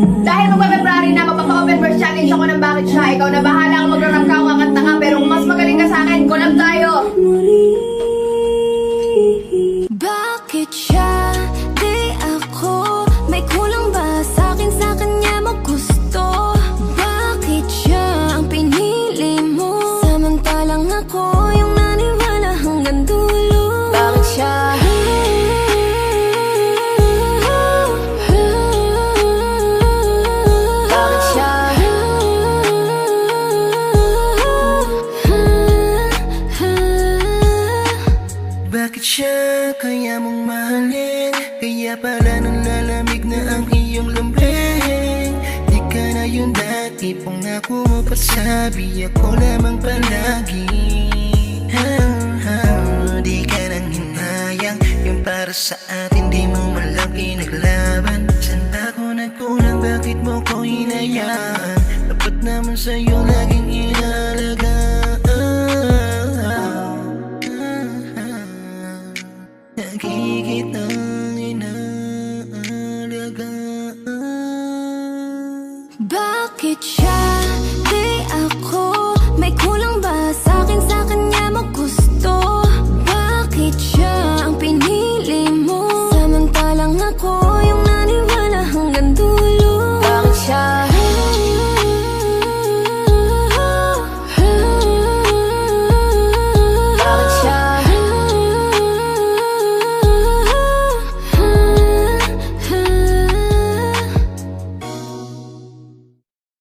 Dahil magpa-February na, magpapa-open verse challenge ako ng bakit siya. Ikaw na bahala kung magra-rap ka o kakanta ka. Pero kung mas magaling ka sa akin, collab tayo. Bakit siya, di ako? May kulang ba sa'kin, sa kanya mo gusto? Bakit siya ang pinili mo? Samantalang ako yung naniwala hanggang dulo. Bakit siya? Bakit siya? Bakit siya kaya mong mahalin? Kaya pala nalalamig na ang iyong lambing. Di ka na yun dati, pangako mo pa sabi ako lamang palagi. Di ka nang hinayang, yung para sa atin di mo malang pinaglaban. Saan ako nagkulang, bakit mo ko hinayaan? Dapat naman sa'yo laging inalagaan. Nagigit ang inaalagaan. Bakit siya?